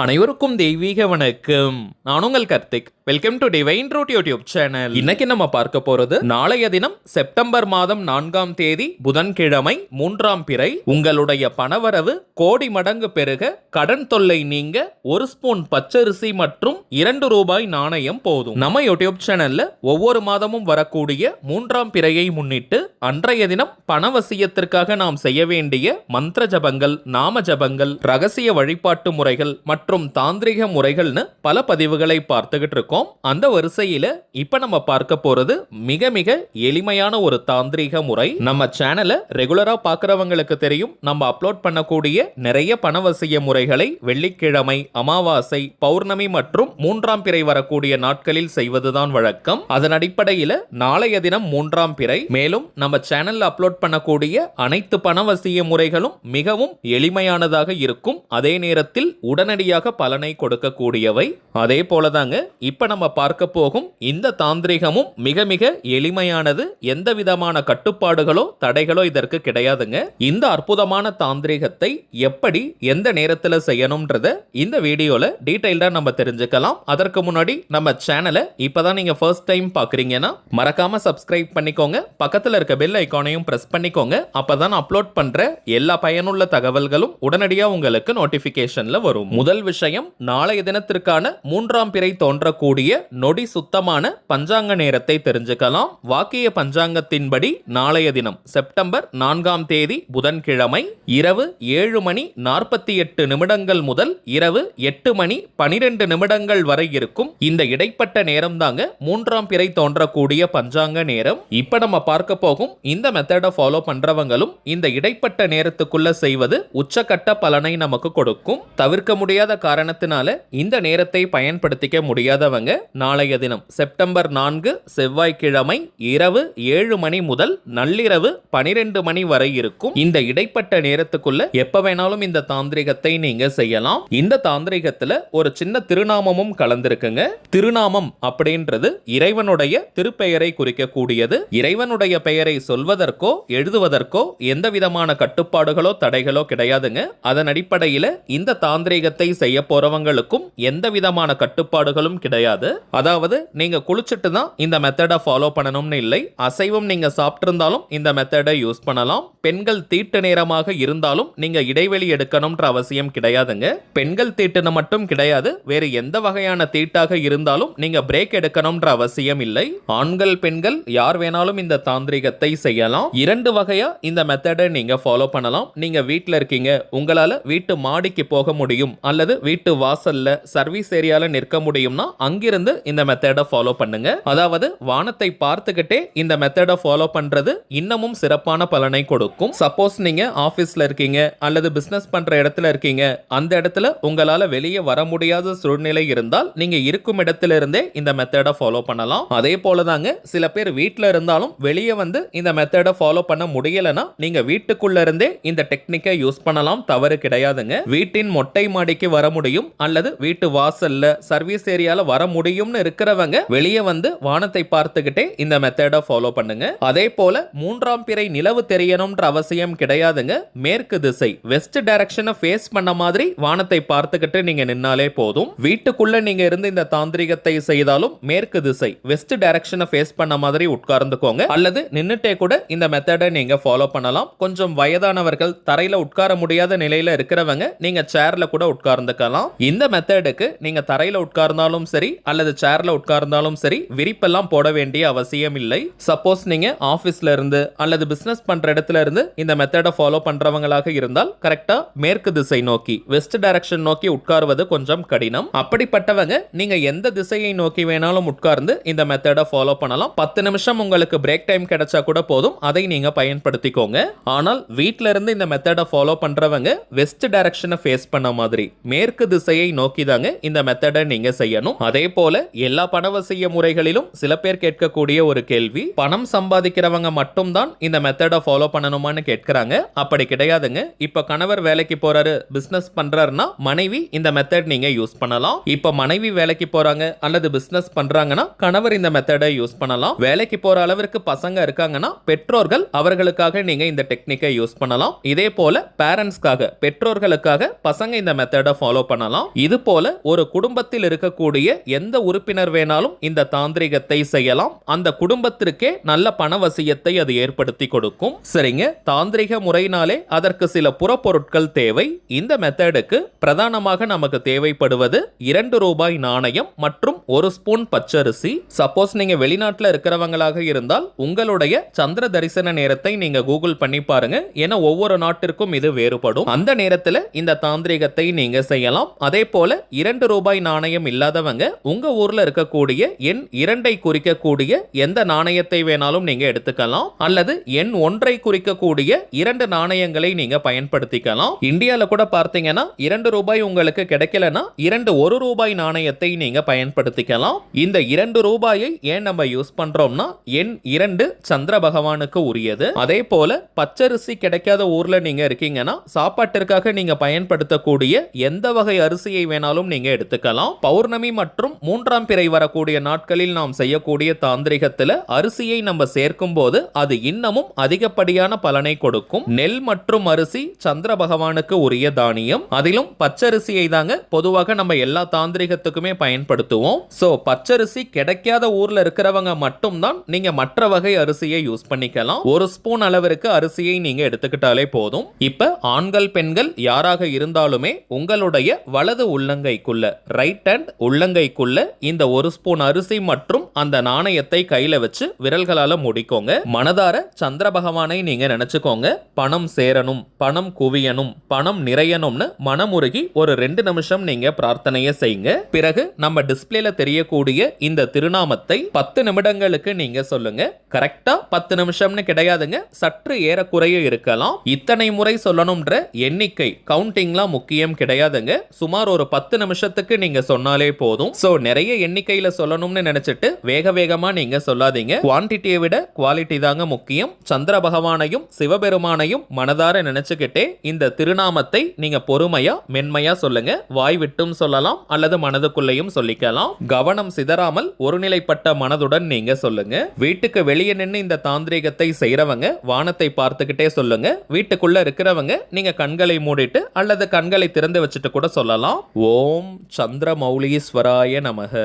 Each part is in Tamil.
அனைவருக்கும் தெய்வீக வணக்கம். நான் உங்கள் Karthik. Welcome to divine root YouTube channel. இன்னைக்கு நம்ம பார்க்க போறது நாளைய தினம் செப்டம்பர் மாதம் 4ஆம் தேதி புதன்கிழமை 3ஆம் பிறை. உங்களுடைய பணவரவு கோடி மடங்கு பெருக, கடன் தொல்லை நீங்க, ஒரு ஸ்பூன் பச்சரிசி மற்றும் 2 ரூபாய் நாணயம் போதும். நம்ம யூடியூப் சேனல்ல ஒவ்வொரு மாதமும் வரக்கூடிய 3ஆம் பிறையை முன்னிட்டு அன்றைய தினம் பணவசியத்திற்காக நாம் செய்ய வேண்டிய மந்திர ஜபங்கள், நாம ஜபங்கள், ரகசிய வழிபாட்டு முறைகள் மற்றும் தாந்திரிக முறைகள்னு பல பதிவுகளை பார்த்துக்கிட்டு இருக்கோம். அந்த வரிசையில இப்ப நம்ம பார்க்க போறது மிக மிக எளிமையான ஒரு தாந்திரிக முறை. நம்ம சேனலை ரெகுலரா பார்க்கறவங்களுக்கு தெரியும், நம்ம அப்லோட் பண்ணக்கூடிய நிறைய பணவசிய முறைகளை வெள்ளிக்கிழமை, அமாவாசை, பௌர்ணமி மற்றும் 3ஆம் பிறை வரக்கூடிய நாட்களில் செய்வதுதான் வழக்கம். அதன் அடிப்படையில் நாளைய தினம் 3ஆம் பிறை. மேலும் நம்ம சேனல்ல அப்லோட் பண்ணக்கூடிய அனைத்து பணவசிய முறைகளும் மிகவும் எளிமையானதாக இருக்கும். அதே நேரத்தில் உடனடியாக பலனை கொடுக்கக்கூடியவை. அதே போலதாங்க இப்ப நம்ம பார்க்க போகும் இந்த தாந்திரிகமும் மிக மிக எளிமையானது. எந்த விதமான கட்டுப்பாடுகளோ தடைகளோ இதற்கு கிடையாதுங்க. இந்த அற்புதமான தாந்திரிகத்தை எப்படி எந்த நேரத்தில் செய்யணும்ன்றத இந்த வீடியோல டீடைல்டா நம்ம தெரிஞ்சுக்கலாம். அதற்கு முன்னாடி நம்ம சேனலை இப்பதான் நீங்க ஃபர்ஸ்ட் டைம் பாக்குறீங்கன்னா மறக்காம சப்ஸ்கிரைப் பண்ணிக்கோங்க. பக்கத்தில் இருக்க பெல் ஐகானையும் பிரஸ் பண்ணிக்கோங்க. அப்பதான் அப்லோட் பண்ற எல்லா பயனுள்ள தகவல்களும் உடனடியாக உங்களுக்கு நோட்டிபிகேஷன்ல வரும். முதல் விஷயம், நாளைய தினத்திற்கான 3ஆம் பிறை தோன்றக்கூடிய நொடி சுத்தமான பஞ்சாங்க நேரத்தை தெரிஞ்சுக்கலாம். வாக்கிய பஞ்சாங்கத்தின்படி நாளைய தினம் செப்டம்பர் 4ஆம் தேதி புதன்கிழமை இரவு 7 மணி 48 நிமிடங்கள் முதல் இரவு 8 மணி 12 நிமிடங்கள் வரை இருக்கும். இந்த இடைப்பட்ட நேரம் தாங்க 3ஆம் பிறை தோன்றக்கூடிய பஞ்சாங்க நேரம். இப்ப நம்ம பார்க்க போகும் இந்த மெத்தடை ஃபாலோ பண்றவங்களும் இந்த இடைப்பட்ட நேரத்துக்குள்ள செய்வது உச்சக்கட்ட பலனை நமக்கு கொடுக்கும். தவிர்க்க முடியாத காரணத்தினால இந்த நேரத்தை பயன்படுத்திக்க முடியாதவங்க நாளைய தினம் செப்டம்பர் 4 செவ்வாய்க்கிழமை இரவு 7 மணி முதல் நள்ளிரவு 12 மணி வரை இருக்கும். இந்த இடைப்பட்ட நேரத்துக்குள்ள எப்ப வேணாலும் இந்த தாந்திரிகத்தை நீங்க செய்யலாம். இந்த தாந்திரிகத்துல ஒரு சின்ன திருநாமமும் கலந்திருக்குங்க. திருநாமம் அப்படின்றது இறைவனுடைய திருப்பெயரை குறிக்கக்கூடியது. இறைவனுடைய பெயரை சொல்வதற்கோ எழுதுவதற்கோ எந்த விதமான கட்டுப்பாடுகளோ தடைகளோ கிடையாதுங்க. அதன் அடிப்படையில் இந்த தாந்திரிகத்தை செய்ய போறவங்களுக்கும் எந்த விதமான கட்டுப்பாடுகளும் கிடையாது. அதாவது நீங்க குளிச்சுட்டு தான் இந்த மெத்தடை ஃபாலோ பண்ணணும்னு இல்லை. அசைவம் நீங்க சாப்பிட்டிருந்தாலும் இந்த மெத்தடை யூஸ் பண்ணலாம். பெண்கள் தீட்டு நேரமாக இருந்தாலும் நீங்க இடைவெளி எடுக்கணும்ன்ற அவசியம் கிடையாதுங்க. பெண்கள் தீட்டுன்னு மட்டும் கிடையாது, வேறு எந்த வகையான தீட்டாக இருந்தாலும் நீங்க பிரேக் எடுக்கணும்ன்ற அவசியம் இல்லை. ஆண்கள் பெண்கள் யார் வேணாலும் இந்த தாந்திரிகத்தை செய்யலாம். 2 வகையா இந்த மெத்தடை நீங்க ஃபாலோ பண்ணலாம். நீங்க வீட்டில் இருக்கீங்க, உங்களால வீட்டு மாடிக்கு போக முடியும் அல்லது வீட்டு வாசல்ல சர்வீஸ் ஏரியால நிற்க முடியும்னா அங்கிருந்து இந்த மெத்தடை ஃபாலோ பண்ணுங்க. அதாவது வானத்தை பார்த்துக்கிட்டே இந்த மெத்தடை ஃபாலோ பண்றது இன்னமும் சிறப்பான பலனை கொடுக்கும். சப்போஸ் நீங்க ஆபீஸ்ல இருக்கீங்க அல்லது பிசினஸ் பண்ற இடத்துல இருக்கீங்க, அந்த இடத்துல உங்களால வெளியே வர முடியாத சூழ்நிலை இருந்தால் நீங்க இருக்கும் இடத்துல இருந்தே இந்த மெத்தடை ஃபாலோ பண்ணலாம். அதே போலதாங்க சில பேர் வீட்டில் இருந்தாலும் வெளியே வந்து இந்த மெத்தடை ஃபாலோ பண்ண முடியலனா நீங்க வீட்டுக்குள்ள இருந்தே இந்த டெக்னிக்கை யூஸ் பண்ணலாம். தவறு கிடையாதுங்க. வீட்டின் மொட்டை மாடிக்கு வர முடியும் அல்லது வீட்டு வாசல்ல சர்வீஸ் ஏரியால வர முடியும்னு இருக்கிறவங்க வெளியே வந்து வானத்தை பார்த்துக்கிட்டே இந்த மெத்தடை ஃபாலோ பண்ணுங்க. அதே போல 3ஆம் பிறை நிலவு தெரியணும்ன்ற அவசியம் கிடையாதுங்க. மேற்கு திசை வெஸ்ட் டைரக்ஷனை ஃபேஸ் பண்ண மாதிரி வானத்தை பார்த்துக்கிட்டு நீங்க நின்னாலே போதும். வீட்டுக்குள்ள நீங்க இருந்து இந்த தாந்திரிகத்தை செய்தாலும் மேற்கு திசை வெஸ்ட் டைரக்ஷனை ஃபேஸ் பண்ண மாதிரி உட்கார்ந்துக்கோங்க. அல்லது நின்னுட்டே கூட இந்த மெத்தடை நீங்க ஃபாலோ பண்ணலாம். கொஞ்சம் வயதானவர்கள், தரையில உட்கார முடியாத நிலையில இருக்கிறவங்க நீங்க சேர்ல கூட உட்கார்ந்துக்கலாம். இந்த மெத்தடுக்கு நீங்க தரையில உட்கார்ந்தாலும் சரி அல்லது சேர்ல உட்கார்ந்தாலும் சரி விரிப்பெல்லாம் போட வேண்டிய அவசியம் இல்லை. சப்போஸ் நீங்க ஆபீஸ்ல இருந்து அல்லது பிசினஸ் பண்ற இடத்துல இருந்து இந்த மெத்தடை ஃபாலோ பண்றவங்களாக இருந்தால் கரெக்டா மேற்கு திசை நோக்கி வெஸ்ட் டைரக்ஷன் நோக்கி உட்கார்வது கொஞ்சம் கடினம். அப்படிப்பட்டவங்க நீங்க எந்த திசையை நோக்கி வேணாலும் உட்கார்ந்து இந்த மெத்தடை ஃபாலோ பண்ணலாம். 10 நிமிஷம் உங்களுக்கு பிரேக் டைம் கிடைச்சா கூட போதும், அதை நீங்க பயன்படுத்திக்கோங்க. ஆனால் வீட்ல இருந்து இந்த மெத்தடை ஃபாலோ பண்றவங்க வெஸ்ட் டைரக்ஷனை ஃபேஸ் பண்ண மாதிரி மேற்கு திசையை நோக்கி தாங்க இந்த மெத்தடை நீங்க செய்யணும். அதே போல எல்லா பணவசிய முறைகளிலும் சில பேர் கேட்கக்கூடிய ஒரு கேள்வி, பணம் சம்பாதிக்கிறவங்க மட்டும் தான் இந்த மெத்தடை ஃபாலோ பண்ணணுமான்னு கேட்கறாங்க. அப்படி கிடையாதுங்க. இப்ப கணவர் வேலைக்கு போறாரு, பிசினஸ் பண்றாருன்னா மனைவி இந்த மெத்தட் நீங்க யூஸ் பண்ணலாம். இப்ப மனைவி வேலைக்கு போறாங்க அல்லது பிசினஸ் பண்றாங்கன்னா கணவர் இந்த மெத்தடை யூஸ் பண்ணலாம். வேலைக்கு போற அளவிற்கு பசங்க இருக்காங்கன்னா பெற்றோர்கள் அவர்களுக்காக நீங்க இந்த டெக்னிக்கை யூஸ் பண்ணலாம். இதே போல பேரண்ட்ஸ்க்காக, பெற்றோர்களுக்காக பசங்க இந்த மெத்தடை ஃபாலோ பண்ணலாம். இது போல ஒரு குடும்பத்தில் இருக்கக்கூடிய எந்த உறுப்பினர் வேணாலும் இந்த தாந்திரிகத்தை செய்யலாம். அந்த குடும்பத்திற்கே நல்ல பணவசியத்தை அது ஏற்படுத்தி கொடுக்கும். சரிங்க, தாந்திரிக முறையினாலே அதற்கு சில புறப்பொருட்கள் தேவை. இந்த மெத்தடுக்கு பிரதானமாக நமக்கு தேவைப்படுவது 2 ரூபாய் நாணயம் மற்றும் 1 ஸ்பூன் பச்சரிசி. சப்போஸ் நீங்க வெளிநாட்டுல இருக்கிறவங்களாக இருந்தால் உங்களுடைய சந்திர தரிசன நேரத்தை நீங்க கூகுள் பண்ணி பாருங்க. ஏன்னா ஒவ்வொரு நாட்டிற்கும் இது வேறுபடும். அந்த நேரத்தில் இந்த தாந்திரிகத்தை நீங்க செய்யலாம். அதே போல 2 ரூபாய் நாணயம் இல்லாதவங்க உங்க ஊர்ல இருக்கக்கூடிய எண் 2ஐ குறிக்கக்கூடிய எந்த நாணயத்தை வேணாலும் நீங்க எடுத்துக்கலாம். அல்லது எண் 1ஐ குறிக்கக்கூடிய 2 நாணயங்களை நீங்க பயன்படுத்திக்கலாம். இந்தியால கூட பார்த்தீங்கன்னா 2 ரூபாய் உங்களுக்கு கிடைக்கலனா 2 1 ரூபாய் நாணயத்தை நீங்க பயன்படுத்திக்கலாம். இந்த 2 ரூபாயை ஏன் நம்ம யூஸ் பண்றோம்னா எண் 2 சந்திர பகவானுக்கு உரியது. அதே போல பச்சரிசி கிடைக்காத ஊர்ல நீங்க இருக்கீங்கன்னா சாப்பாட்டிற்காக நீங்க பயன்படுத்தக்கூடிய எந்த வகை அரிசியை வேணாலும் நீங்க எடுத்துக்கலாம். பௌர்ணமி மற்றும் 3ஆம் பிறை வரக்கூடிய நாட்களில் நாம் செய்யக்கூடிய தாந்திரிகத்துல அரிசியை நம்ம சேர்க்கும் போது அது இன்னமும் அதிகப்படியான பலனை கொடுக்கும். நெல் மற்றும் அரிசி சந்திர பகவானுக்கு உரிய தானியம். அதிலும் பச்சரிசியை தாங்க பொதுவாக நம்ம எல்லா தாந்திரிகத்துக்குமே பயன்படுத்துவோம். சோ பச்சரிசி கிடைக்காத ஊர்ல இருக்கிறவங்க மட்டும்தான் நீங்க மற்ற வகை அரிசியை யூஸ் பண்ணிக்கலாம். 1 ஸ்பூன் அளவிற்கு அரிசியை நீங்க எடுத்துக்கிட்டாலே போதும். இப்ப ஆண்கள் பெண்கள் யாராக இருந்தாலுமே உங்களுடைய வலது உள்ளங்கைக்குள்ள ரைட் ஹேண்ட் உள்ளங்கைக்குள்ள இந்த 1 ஸ்பூன் அரிசி மற்றும் அந்த நாணயத்தை கையில வச்சு விரல்களால முடிக்கோங்க. மனதார சந்திர பகவானை நீங்க நினைச்சுக்கோங்க. பணம் சேரணும், பணம் குவியணும், பணம் நிறையணும்னு மனமுருகி ஒரு 2 நிமிஷம் நீங்க பிரார்த்தனையை செய்யுங்க. பிறகு நம்ம டிஸ்பிளேல தெரியக்கூடிய இந்த திருநாமத்தை 10 நிமிடங்களுக்கு நீங்க சொல்லுங்க. கரெக்டா 10 நிமிஷம்னு கிடையாதுங்க, சற்று ஏறக்குறைய இருக்கலாம். இத்தனை முறை சொல்லணும்ன்ற எண்ணிக்கை கவுண்டிங்லாம் முக்கியம் கிடையாதுங்க. சுமார் ஒரு 10 நிமிஷத்துக்கு நீங்க சொன்னாலே போதும். சோ நிறைய எண்ணிக்கையில சொல்லணும்னு நினைச்சிட்டு வேக வேகமா நீங்க சொல்லாதீங்க. குவான்டிட்டியை விட குவாலிட்டி தாங்க முக்கியம். சந்திர பகவானையும் சிவபெருமானையும் மனதார நினைச்சுக்கிட்டே இந்த திருநாமத்தை நீங்க பொறுமையா மென்மையா சொல்லுங்க. வாய் விட்டும் சொல்லலாம் அல்லது மனதுக்குள்ளேயும் சொல்லிக்கலாம். கவனம் சிதறாமல் ஒருநிலைப்பட்ட மனதுடன் நீங்க சொல்லுங்க. வீட்டுக்கு வெளியே நின்று இந்த தாந்திரிகத்தை செய்யறவங்க வானத்தை பார்த்துக்கிட்டே சொல்லுங்க. வீட்டுக்குள்ள இருக்கிறவங்க நீங்க கண்களை மூடிட்டு அல்லது கண்களை திறந்து வச்சுட்டு கூட சொல்லலாம். ஓம் சந்திரமௌலீஸ்வராய நமக,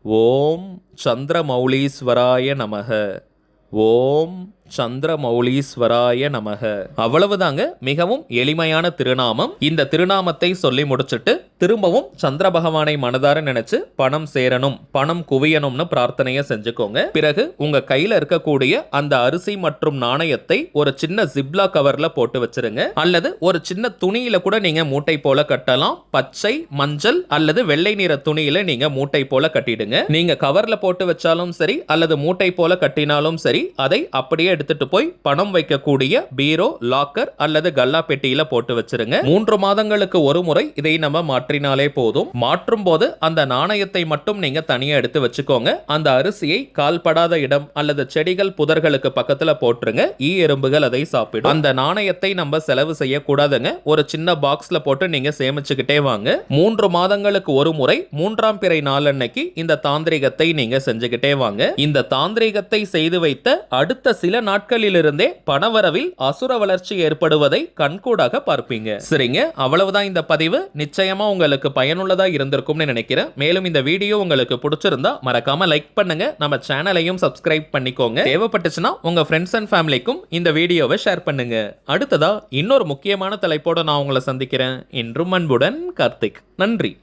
ஓம் சந்திரமௌலீஸ்வராய நமக, ஓம் சந்திரமௌலீஸ்வராய நமக. அவ்வளவுதாங்க, மிகவும் எளிமையான திருநாமம். இந்த திருநாமத்தை சொல்லி முடிச்சிட்டு திரும்பவும் சந்திர பகவானை மனதார நினைச்சு பணம் சேரணும், பணம் குவியணும்னு பிரார்த்தனையை செஞ்சுக்கோங்க. பிறகு உங்க கையில இருக்கக்கூடிய அந்த அரிசி மற்றும் நாணயத்தை ஒரு சின்ன ஜிப்லா கவர்ல போட்டு வச்சிருங்க. அல்லது ஒரு சின்ன துணியில கூட நீங்க மூட்டை போல கட்டலாம். பச்சை, மஞ்சள் அல்லது வெள்ளை நிற துணியில நீங்க மூட்டை போல கட்டிடுங்க. நீங்க கவர்ல போட்டு வச்சாலும் சரி அல்லது மூட்டை போல கட்டினாலும் சரி, அதை அப்படியே எடுத்துட்டு போய் பணம் வைக்கக்கூடிய பீரோ, லாக்கர் அல்லது கல்லா பெட்டியில போட்டு வச்சிருங்க. 3 மாதங்களுக்கு ஒரு முறை இதை நம்ம மாற்றினாலே போதும். மாற்றும் போது அந்த நாணயத்தை மட்டும் நீங்க தனியா எடுத்து வச்சுக்கோங்க. அந்த அரிசியை கால்படாத இடம் அல்லது செடிகள் புதர்களுக்கு பக்கத்துல போட்டுருங்க. ஈ எறும்புகள் அதை சாப்பிடும். அந்த நாணயத்தை நம்ம செலவு செய்யக்கூடாதுங்க. ஒரு சின்ன பாக்ஸ்ல போட்டு நீங்க சேமிச்சுக்கிட்டே வாங்க. 3 மாதங்களுக்கு ஒரு முறை 3ஆம் பிறை நாளன்னைக்கு இந்த தாந்திரிகத்தை நீங்க செஞ்சுக்கிட்டே வாங்க. இந்த தாந்திரிகத்தை செய்து வைத்த அடுத்த சில நாட்களிலிருந்தே பணவரவில் அசுர வளர்ச்சி ஏற்படுவதை கண்கூடாக பார்ப்பீங்க. சரிங்க, அவ்வளவுதான் இந்த பதிவு. நிச்சயமா உங்களுக்கு பயனுள்ளதா இருந்திருக்கும்னு நினைக்கிறேன். மேலும் இந்த வீடியோ உங்களுக்கு பிடிச்சிருந்தா மறக்காம லைக் பண்ணுங்க. நம்ம சேனலையும் சப்ஸ்கிரைப் பண்ணிக்கோங்க. தேவைப்பட்டுச்சுன்னா உங்க ஃப்ரெண்ட்ஸ் அண்ட் ஃபேமிலிக்கும் இந்த வீடியோவை ஷேர் பண்ணுங்க. அடுத்ததா இன்னொரு முக்கியமான தலைப்போட நான் உங்களை சந்திக்கிறேன். என்றும் அன்புடன் கார்த்திக். நன்றி.